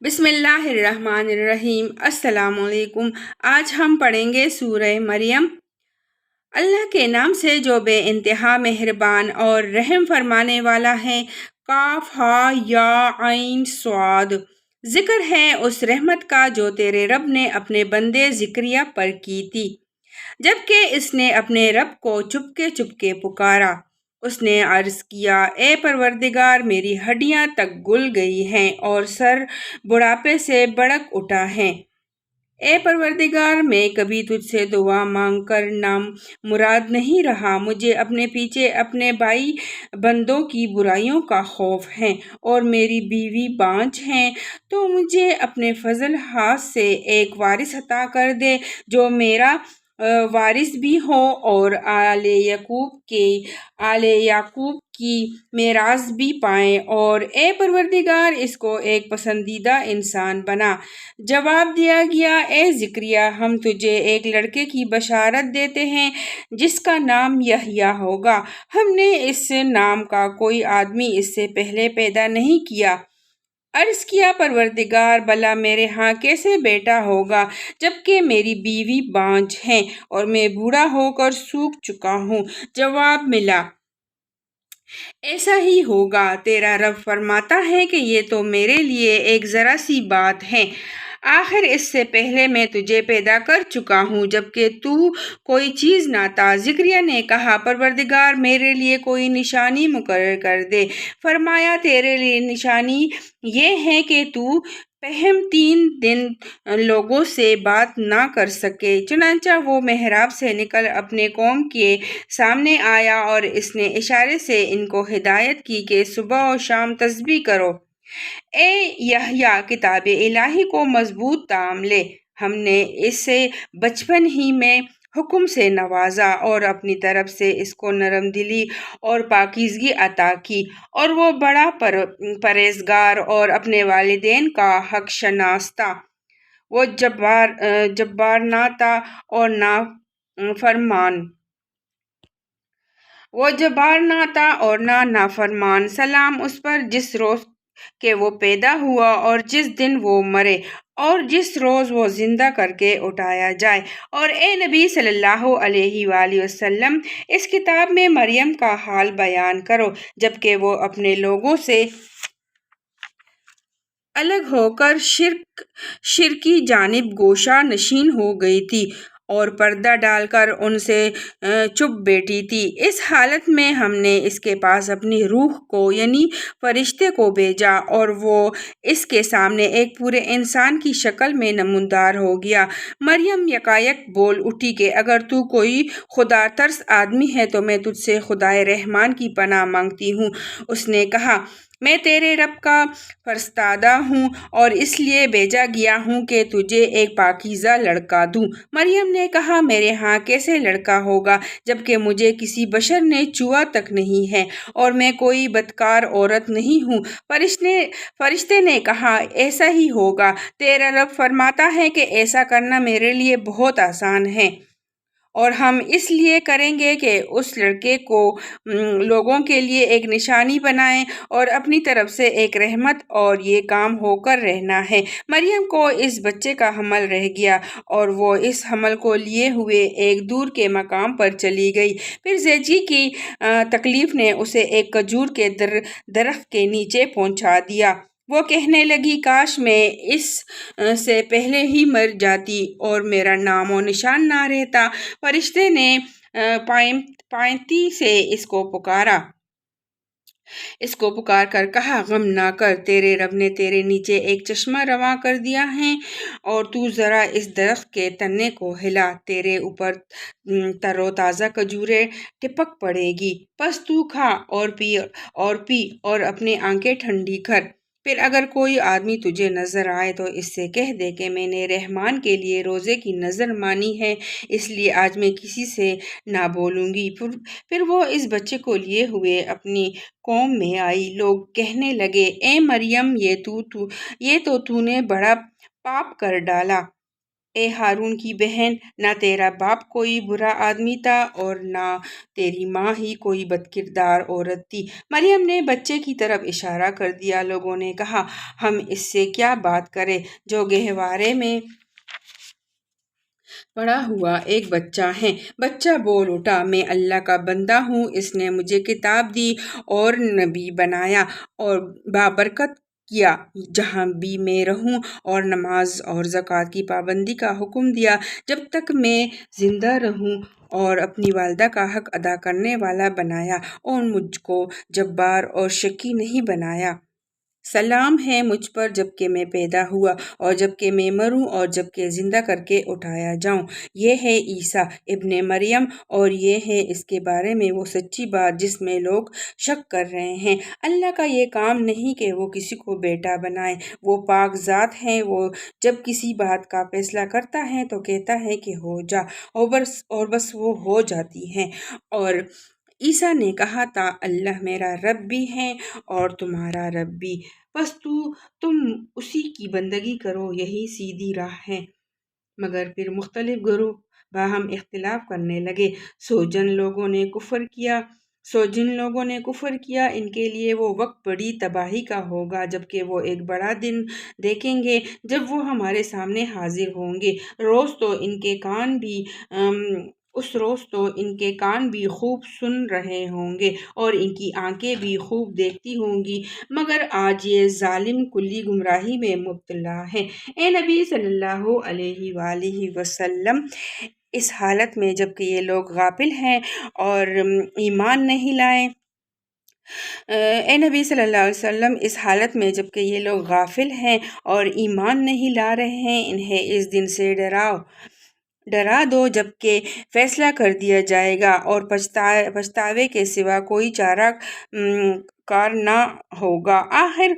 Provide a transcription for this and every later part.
بسم اللہ الرحمن الرحیم۔ السلام علیکم۔ آج ہم پڑھیں گے سورہ مریم۔ اللہ کے نام سے جو بے انتہا مہربان اور رحم فرمانے والا ہے۔ کاف ہا یا عین صاد۔ ذکر ہے اس رحمت کا جو تیرے رب نے اپنے بندے زکریا پر کی تھی، جبکہ اس نے اپنے رب کو چپکے پکارا۔ اس نے عرض کیا، اے پروردگار، میری ہڈیاں تک گل گئی ہیں اور سر بڑھاپے سے بڑک اٹھا ہے۔ اے پروردگار، میں کبھی تجھ سے دعا مانگ کر نامراد نہیں رہا۔ مجھے اپنے پیچھے اپنے بھائی بندوں کی برائیوں کا خوف ہے اور میری بیوی بانجھ ہے، تو مجھے اپنے فضل ہاتھ سے ایک وارث عطا کر دے جو میرا وارث بھی ہو اور آل یعقوب کی میراث بھی پائیں، اور اے پروردگار، اس کو ایک پسندیدہ انسان بنا۔ جواب دیا گیا، اے زکریا، ہم تجھے ایک لڑکے کی بشارت دیتے ہیں جس کا نام یحییٰ ہوگا۔ ہم نے اس نام کا کوئی آدمی اس سے پہلے پیدا نہیں کیا۔ عرض کیا، پروردگار، بھلا میرے ہاں کیسے بیٹا ہوگا جبکہ میری بیوی بانجھ ہے اور میں بوڑھا ہو کر سوکھ چکا ہوں؟ جواب ملا، ایسا ہی ہوگا۔ تیرا رب فرماتا ہے کہ یہ تو میرے لیے ایک ذرا سی بات ہے۔ آخر اس سے پہلے میں تجھے پیدا کر چکا ہوں جبکہ تو کوئی چیز نہ تھا۔ زکریا نے کہا، پروردگار، میرے لیے کوئی نشانی مقرر کر دے۔ فرمایا، تیرے لیے نشانی یہ ہے کہ تو پہم 3 دن لوگوں سے بات نہ کر سکے۔ چنانچہ وہ محراب سے نکل اپنے قوم کے سامنے آیا اور اس نے اشارے سے ان کو ہدایت کی کہ صبح و شام تسبیح کرو۔ اے یحییٰ، کتاب الہی کو مضبوط تھام لے۔ ہم نے اسے بچپن ہی میں حکم سے نوازا اور اپنی طرف سے اس کو نرم دلی اور پاکیزگی عطا کی، اور وہ بڑا پرہیزگار اور اپنے والدین کا حق شناس تھا۔ وہ جبار نہ تھا اور نہ نافرمان۔ سلام اس پر جس روز کہ وہ پیدا ہوا اور جس دن وہ مرے اور جس روز وہ زندہ کر کے اٹھایا جائے۔ اور اے نبی صلی اللہ علیہ وآلہ وسلم، اس کتاب میں مریم کا حال بیان کرو جبکہ وہ اپنے لوگوں سے الگ ہو کر شرک کی جانب گوشہ نشین ہو گئی تھی اور پردہ ڈال کر ان سے چپ بیٹھی تھی۔ اس حالت میں ہم نے اس کے پاس اپنی روح کو یعنی فرشتے کو بھیجا اور وہ اس کے سامنے ایک پورے انسان کی شکل میں نمودار ہو گیا۔ مریم یکایک بول اٹھی کہ اگر تو کوئی خدا ترس آدمی ہے تو میں تجھ سے خدائے رحمان کی پناہ مانگتی ہوں۔ اس نے کہا، میں تیرے رب کا فرستادہ ہوں اور اس لیے بھیجا گیا ہوں کہ تجھے ایک پاکیزہ لڑکا دوں۔ مریم نے کہا، میرے ہاں کیسے لڑکا ہوگا جبکہ مجھے کسی بشر نے چھوا تک نہیں ہے اور میں کوئی بدکار عورت نہیں ہوں۔ فرشتے نے کہا، ایسا ہی ہوگا۔ تیرا رب فرماتا ہے کہ ایسا کرنا میرے لیے بہت آسان ہے، اور ہم اس لیے کریں گے کہ اس لڑکے کو لوگوں کے لیے ایک نشانی بنائیں اور اپنی طرف سے ایک رحمت، اور یہ کام ہو کر رہنا ہے۔ مریم کو اس بچے کا حمل رہ گیا اور وہ اس حمل کو لیے ہوئے ایک دور کے مقام پر چلی گئی۔ پھر زیجی کی تکلیف نے اسے ایک کھجور کے درخت کے نیچے پہنچا دیا۔ وہ کہنے لگی، کاش میں اس سے پہلے ہی مر جاتی اور میرا نام و نشان نہ رہتا۔ فرشتے نے پائنتی سے اس کو پکار کر کہا، غم نہ کر، تیرے رب نے تیرے نیچے ایک چشمہ رواں کر دیا ہے، اور تو ذرا اس درخت کے تنے کو ہلا، تیرے اوپر تر و تازہ کھجوریں ٹپک پڑے گی، پس تو کھا اور پی اور اپنی آنکھیں ٹھنڈی کر۔ پھر اگر کوئی آدمی تجھے نظر آئے تو اس سے کہہ دے کہ میں نے رحمان کے لیے روزے کی نظر مانی ہے، اس لیے آج میں کسی سے نہ بولوں گی۔ پھر وہ اس بچے کو لیے ہوئے اپنی قوم میں آئی۔ لوگ کہنے لگے، اے مریم، یہ تو نے بڑا پاپ کر ڈالا۔ اے ہارون کی بہن، نہ تیرا باپ کوئی برا آدمی تھا اور نہ تیری ماں ہی کوئی بد کردار عورت تھی۔ مریم نے بچے کی طرف اشارہ کر دیا۔ لوگوں نے کہا، ہم اس سے کیا بات کریں جو گہوارے میں پڑا ہوا ایک بچہ ہے۔ بچہ بول اٹھا، میں اللہ کا بندہ ہوں، اس نے مجھے کتاب دی اور نبی بنایا اور بابرکت کیا جہاں بھی میں رہوں، اور نماز اور زکوٰۃ کی پابندی کا حکم دیا جب تک میں زندہ رہوں، اور اپنی والدہ کا حق ادا کرنے والا بنایا، اور مجھ کو جبار اور شقی نہیں بنایا۔ سلام ہے مجھ پر جب کہ میں پیدا ہوا اور جب کہ میں مروں اور جب کہ زندہ کر کے اٹھایا جاؤں۔ یہ ہے عیسیٰ ابن مریم، اور یہ ہے اس کے بارے میں وہ سچی بات جس میں لوگ شک کر رہے ہیں۔ اللہ کا یہ کام نہیں کہ وہ کسی کو بیٹا بنائے، وہ پاک ذات ہے، وہ جب کسی بات کا فیصلہ کرتا ہے تو کہتا ہے کہ ہو جا، اور بس وہ ہو جاتی ہے۔ اور عیسیٰ نے کہا تھا، اللہ میرا رب بھی ہے اور تمہارا رب بھی، بس تم اسی کی بندگی کرو، یہی سیدھی راہ ہے۔ مگر پھر مختلف گروہ باہم اختلاف کرنے لگے۔ جن لوگوں نے کفر کیا ان کے لیے وہ وقت بڑی تباہی کا ہوگا، جبکہ وہ ایک بڑا دن دیکھیں گے جب وہ ہمارے سامنے حاضر ہوں گے۔ اس روز تو ان کے کان بھی خوب سن رہے ہوں گے اور ان کی آنکھیں بھی خوب دیکھتی ہوں گی، مگر آج یہ ظالم کلی گمراہی میں مبتلا ہے۔ اے نبی صلی اللہ علیہ وآلہ وسلم، اس حالت میں جبکہ یہ لوگ غافل ہیں اور ایمان نہیں لائے اے نبی صلی اللہ علیہ وسلم، اس حالت میں جبکہ یہ لوگ غافل ہیں اور ایمان نہیں لا رہے ہیں، انہیں اس دن سے ڈرا دو جبکہ فیصلہ کر دیا جائے گا، اور پچھتاوے کے سوا کوئی چارہ کار نہ ہوگا۔ آخر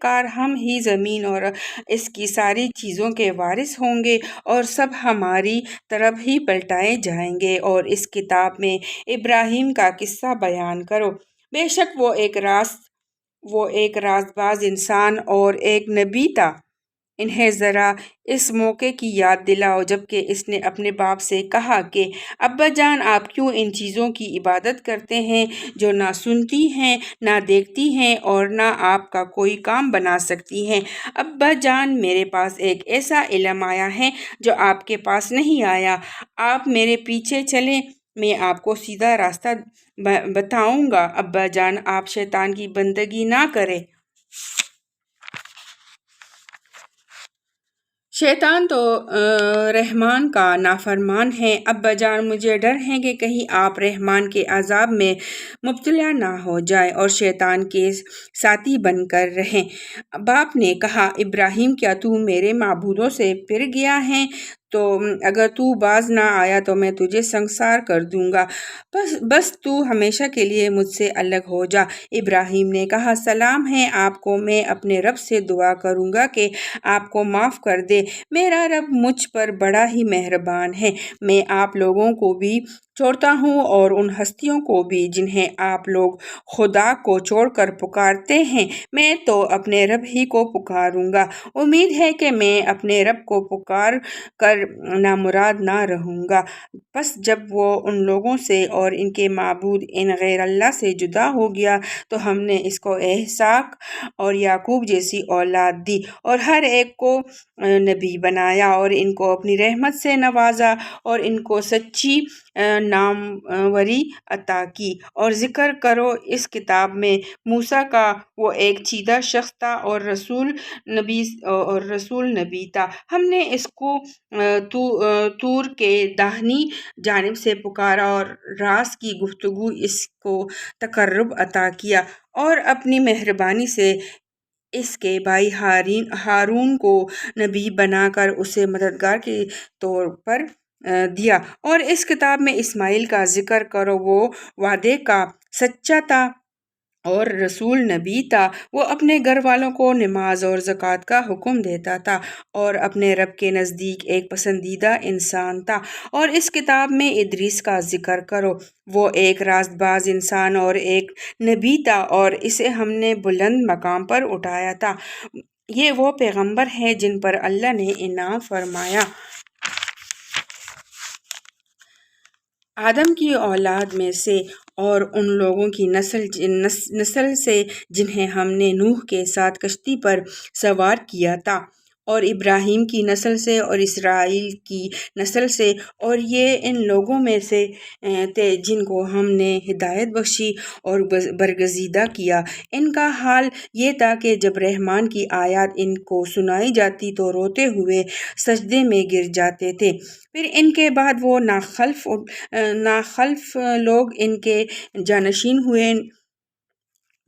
کار ہم ہی زمین اور اس کی ساری چیزوں کے وارث ہوں گے، اور سب ہماری طرف ہی پلٹائے جائیں گے۔ اور اس کتاب میں ابراہیم کا قصہ بیان کرو، بے شک وہ ایک راست باز انسان اور ایک نبی تھا۔ انہیں ذرا اس موقع کی یاد دلاؤ جبکہ اس نے اپنے باپ سے کہا کہ ابا جان، آپ کیوں ان چیزوں کی عبادت کرتے ہیں جو نہ سنتی ہیں، نہ دیکھتی ہیں اور نہ آپ کا کوئی کام بنا سکتی ہیں؟ ابا جان، میرے پاس ایک ایسا علم آیا ہے جو آپ کے پاس نہیں آیا، آپ میرے پیچھے چلیں، میں آپ کو سیدھا راستہ بتاؤں گا۔ ابا جان، آپ شیطان کی بندگی نہ کریں، شیطان تو رحمان کا نافرمان ہے۔ ابا جان، مجھے ڈر ہے کہ کہیں آپ رحمان کے عذاب میں مبتلا نہ ہو جائیں اور شیطان کے ساتھی بن کر رہیں۔ باپ نے کہا، ابراہیم، کیا تو میرے معبودوں سے پھر گیا ہے؟ تو اگر تو باز نہ آیا تو میں تجھے سنسار کر دوں گا، بس تو ہمیشہ کے لیے مجھ سے الگ ہو جا۔ ابراہیم نے کہا، سلام ہے آپ کو، میں اپنے رب سے دعا کروں گا کہ آپ کو معاف کر دے، میرا رب مجھ پر بڑا ہی مہربان ہے۔ میں آپ لوگوں کو بھی چھوڑتا ہوں اور ان ہستیوں کو بھی جنہیں آپ لوگ خدا کو چھوڑ کر پکارتے ہیں، میں تو اپنے رب ہی کو پکاروں گا، امید ہے کہ میں اپنے رب کو پکار کر نامراد نہ رہوں گا۔ پس جب وہ ان لوگوں سے اور ان کے معبود ان غیر اللہ سے جدا ہو گیا تو ہم نے اس کو اسحاق اور یعقوب جیسی اولاد دی اور ہر ایک کو نبی بنایا اور ان کو اپنی رحمت سے نوازا اور ان کو سچی ناموری عطا کی۔ اور ذکر کرو اس کتاب میں موسیٰ کا، وہ ایک سیدھا شخص تھا اور رسول نبی تھا۔ ہم نے اس کو طور کے داہنی جانب سے پکارا اور راز کی گفتگو اس کو تقرب عطا کیا، اور اپنی مہربانی سے اس کے بھائی ہارون کو نبی بنا کر اسے مددگار کے طور پر دیا۔ اور اس کتاب میں اسماعیل کا ذکر کرو، وہ وعدے کا سچا تھا اور رسول نبی تھا، وہ اپنے گھر والوں کو نماز اور زکوٰۃ کا حکم دیتا تھا اور اپنے رب کے نزدیک ایک پسندیدہ انسان تھا۔ اور اس کتاب میں ادریس کا ذکر کرو، وہ ایک راست باز انسان اور ایک نبی تھا اور اسے ہم نے بلند مقام پر اٹھایا تھا۔ یہ وہ پیغمبر ہیں جن پر اللہ نے انعام فرمایا۔ آدم کی اولاد میں سے اور ان لوگوں کی نسل سے جنہیں ہم نے نوح کے ساتھ کشتی پر سوار کیا تھا، اور ابراہیم کی نسل سے اور اسرائیل کی نسل سے، اور یہ ان لوگوں میں سے تھے جن کو ہم نے ہدایت بخشی اور برگزیدہ کیا۔ ان کا حال یہ تھا کہ جب رحمان کی آیات ان کو سنائی جاتی تو روتے ہوئے سجدے میں گر جاتے تھے۔ پھر ان کے بعد وہ ناخلف لوگ ان کے جانشین ہوئے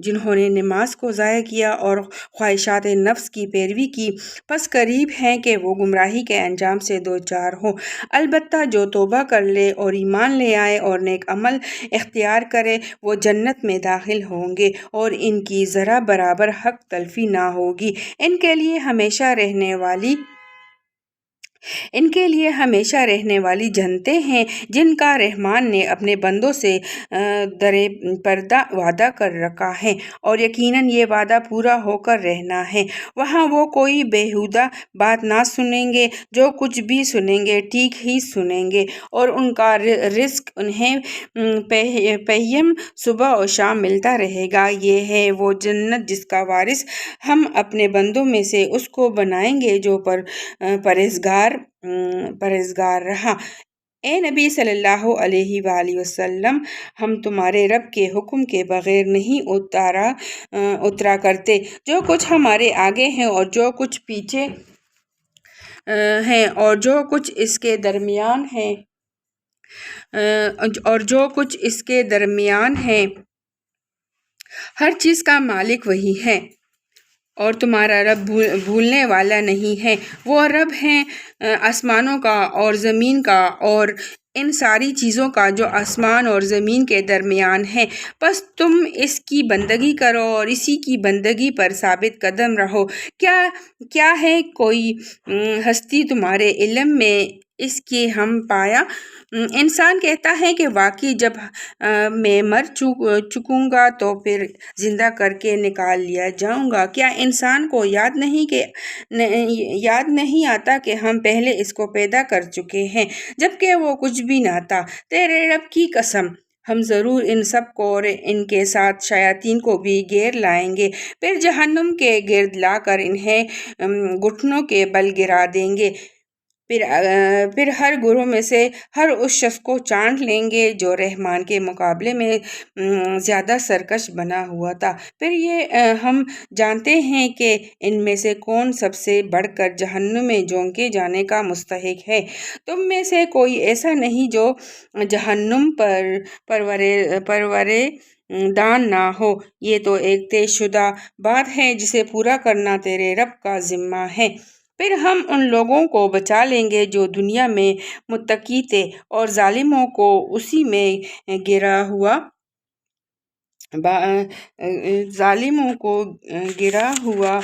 جنہوں نے نماز کو ضائع کیا اور خواہشات نفس کی پیروی کی، پس قریب ہے کہ وہ گمراہی کے انجام سے دوچار ہوں۔ البتہ جو توبہ کر لے اور ایمان لے آئے اور نیک عمل اختیار کرے وہ جنت میں داخل ہوں گے اور ان کی ذرا برابر حق تلفی نہ ہوگی۔ ان کے لیے ہمیشہ رہنے والی جنتیں ہیں جن کا رحمان نے اپنے بندوں سے درِ پردہ وعدہ کر رکھا ہے، اور یقیناً یہ وعدہ پورا ہو کر رہنا ہے۔ وہاں وہ کوئی بیہودہ بات نہ سنیں گے، جو کچھ بھی سنیں گے ٹھیک ہی سنیں گے، اور ان کا رزق انہیں پہیم صبح و شام ملتا رہے گا۔ یہ ہے وہ جنت جس کا وارث ہم اپنے بندوں میں سے اس کو بنائیں گے جو پرہیزگار رہا۔ اے نبی صلی اللہ علیہ وآلہ وسلم، ہم تمہارے رب کے حکم کے بغیر نہیں اترا کرتے۔ جو کچھ ہمارے آگے ہے اور جو کچھ پیچھے ہے اور جو کچھ اس کے درمیان ہے، ہر چیز کا مالک وہی ہے، اور تمہارا رب بھولنے والا نہیں ہے۔ وہ رب ہے آسمانوں کا اور زمین کا اور ان ساری چیزوں کا جو آسمان اور زمین کے درمیان ہے، پس تم اس کی بندگی کرو اور اسی کی بندگی پر ثابت قدم رہو۔ کیا ہے کوئی ہستی تمہارے علم میں اس کی ہم پایا؟ انسان کہتا ہے کہ واقعی جب میں مر چکوں گا تو پھر زندہ کر کے نکال لیا جاؤں گا۔ کیا انسان کو یاد نہیں آتا کہ ہم پہلے اس کو پیدا کر چکے ہیں جبکہ وہ کچھ بھی نہ تھا؟ تیرے رب کی قسم، ہم ضرور ان سب کو اور ان کے ساتھ شیاطین کو بھی گھیر لائیں گے، پھر جہنم کے گرد لا کر انہیں گھٹنوں کے بل گرا دیں گے، پھر ہر گروہ میں سے ہر اس شخص کو چاٹ لیں گے جو رحمان کے مقابلے میں زیادہ سرکش بنا ہوا تھا۔ پھر یہ ہم جانتے ہیں کہ ان میں سے کون سب سے بڑھ کر جہنم میں جھونکے جانے کا مستحق ہے۔ تم میں سے کوئی ایسا نہیں جو جہنم پرورے دان نہ ہو۔ یہ تو ایک طے شدہ بات ہے جسے پورا کرنا تیرے رب کا ذمہ ہے۔ پھر ہم ان لوگوں کو بچا لیں گے جو دنیا میں متقی تھے اور ظالموں کو اسی میں گرا ہوا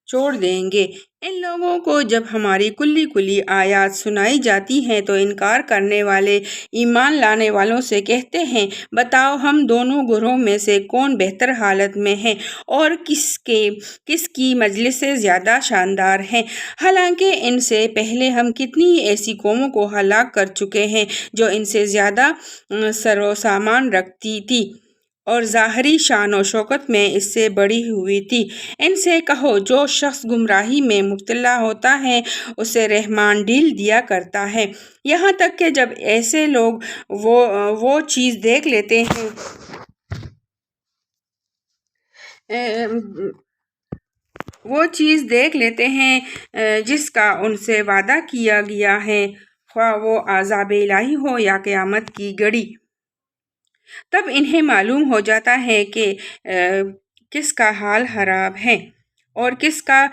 چھوڑ دیں گے۔ ان لوگوں کو جب ہماری کلی آیات سنائی جاتی ہیں تو انکار کرنے والے ایمان لانے والوں سے کہتے ہیں، بتاؤ ہم دونوں گروہوں میں سے کون بہتر حالت میں ہے اور کس کی مجلسیں زیادہ شاندار ہیں؟ حالانکہ ان سے پہلے ہم کتنی ایسی قوموں کو ہلاک کر چکے ہیں جو ان سے زیادہ سر و سامان رکھتی تھی اور ظاہری شان و شوکت میں اس سے بڑھی ہوئی تھی۔ ان سے کہو، جو شخص گمراہی میں مبتلا ہوتا ہے اسے رحمان ڈھیل دیا کرتا ہے، یہاں تک کہ جب ایسے لوگ وہ چیز دیکھ لیتے ہیں جس کا ان سے وعدہ کیا گیا ہے، خواہ وہ عذاب الہی ہو یا قیامت کی گھڑی۔ تب انہیں معلوم ہو جاتا ہے کہ کس کا حال خراب ہے اور کس کا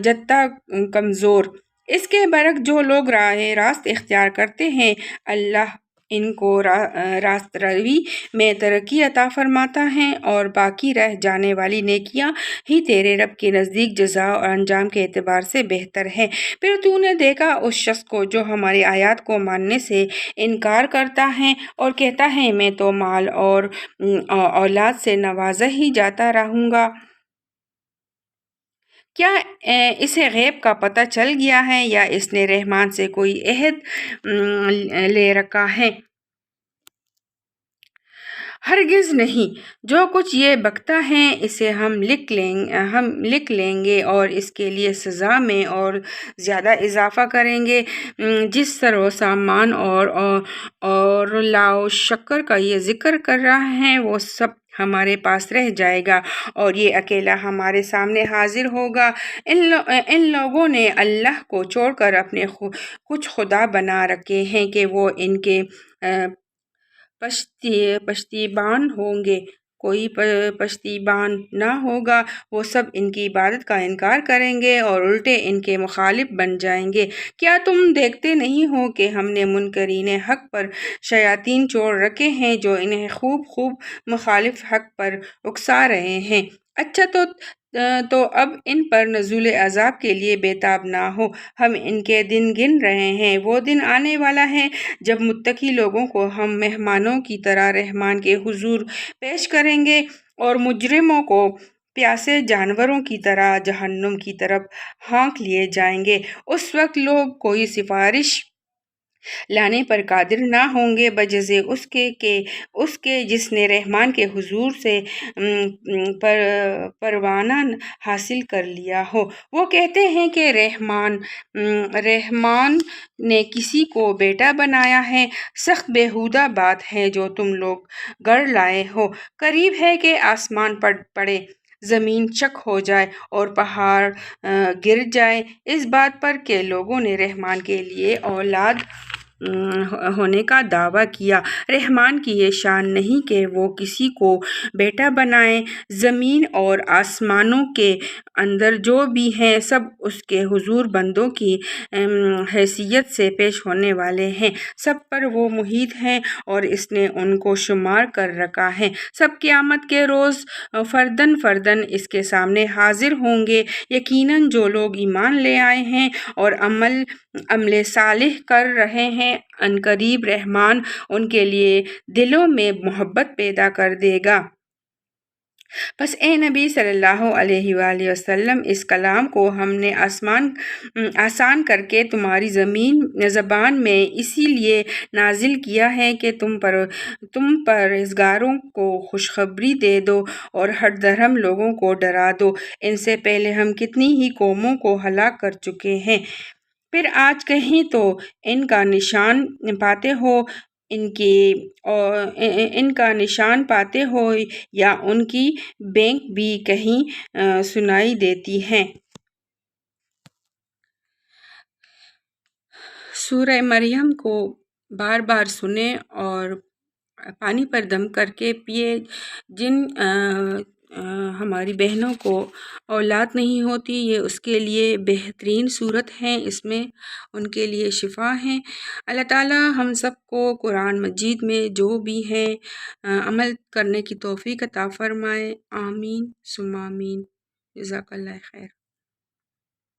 جتھا کمزور۔ اس کے برعکس جو لوگ راہ راست اختیار کرتے ہیں، اللہ ان کو راست روی میں ترقی عطا فرماتا ہے، اور باقی رہ جانے والی نیکیاں ہی تیرے رب کے نزدیک جزا اور انجام کے اعتبار سے بہتر ہے۔ پھر تو نے دیکھا اس شخص کو جو ہماری آیات کو ماننے سے انکار کرتا ہے اور کہتا ہے میں تو مال اور اولاد سے نوازا ہی جاتا رہوں گا۔ کیا اسے غیب کا پتہ چل گیا ہے یا اس نے رحمان سے کوئی عہد لے رکھا ہے؟ ہرگز نہیں، جو کچھ یہ بکتا ہے اسے ہم لکھ لیں گے اور اس کے لیے سزا میں اور زیادہ اضافہ کریں گے۔ جس سر و سامان اور لاؤ شکر کا یہ ذکر کر رہا ہے وہ سب ہمارے پاس رہ جائے گا اور یہ اکیلا ہمارے سامنے حاضر ہوگا۔ ان لوگوں نے اللہ کو چھوڑ کر اپنے کچھ خدا بنا رکھے ہیں کہ وہ ان کے پشتیبان ہوں گے، کوئی پشتیبان نہ ہوگا۔ وہ سب ان کی عبادت کا انکار کریں گے اور الٹے ان کے مخالف بن جائیں گے۔ کیا تم دیکھتے نہیں ہو کہ ہم نے منکرین حق پر شیاطین چھوڑ رکھے ہیں جو انہیں خوب مخالف حق پر اکسا رہے ہیں؟ اچھا تو اب ان پر نزول عذاب کے لیے بےتاب نہ ہو، ہم ان کے دن گن رہے ہیں۔ وہ دن آنے والا ہے جب متقی لوگوں کو ہم مہمانوں کی طرح رحمان کے حضور پیش کریں گے اور مجرموں کو پیاسے جانوروں کی طرح جہنم کی طرف ہانک لیے جائیں گے۔ اس وقت لوگ کوئی سفارش لانے پر قادر نہ ہوں گے بجز اس کے جس نے رحمان کے حضور سے پروانہ حاصل کر لیا ہو۔ وہ کہتے ہیں کہ رحمان نے کسی کو بیٹا بنایا ہے، سخت بیہودہ بات ہے جو تم لوگ گڑھ لائے ہو۔ قریب ہے کہ آسمان پھٹ پڑے، زمین چک ہو جائے اور پہاڑ گر جائے اس بات پر کہ لوگوں نے رحمان کے لیے اولاد ہونے کا دعویٰ کیا۔ رحمان کی یہ شان نہیں کہ وہ کسی کو بیٹا بنائے۔ زمین اور آسمانوں کے اندر جو بھی ہیں سب اس کے حضور بندوں کی حیثیت سے پیش ہونے والے ہیں، سب پر وہ محیط ہیں اور اس نے ان کو شمار کر رکھا ہے۔ سب قیامت کے روز فرداً اس کے سامنے حاضر ہوں گے۔ یقیناً جو لوگ ایمان لے آئے ہیں اور عمل صالح کر رہے ہیں عنقریب رحمان ان کے لیے دلوں میں محبت پیدا کر دے گا۔ پس اے نبی صلی اللہ علیہ وآلہ وسلم، اس کلام کو ہم نے آسان کر کے تمہاری زبان میں اسی لیے نازل کیا ہے کہ تم پرہیزگاروں کو خوشخبری دے دو اور ہٹ دھرم لوگوں کو ڈرا دو۔ ان سے پہلے ہم کتنی ہی قوموں کو ہلاک کر چکے ہیں، پھر آج کہیں تو ان کا نشان پاتے ہو یا ان کی بینک بھی کہیں سنائی دیتی ہیں۔ سورہ مریم کو بار بار سنیں اور پانی پر دم کر کے پیے۔ جن ہماری بہنوں کو اولاد نہیں ہوتی، یہ اس کے لیے بہترین صورت ہے، اس میں ان کے لیے شفا ہے۔ اللہ تعالی ہم سب کو قرآن مجید میں جو بھی ہے عمل کرنے کی توفیق عطا فرمائے۔ آمین ثم آمین۔ جزاک اللہ خیر۔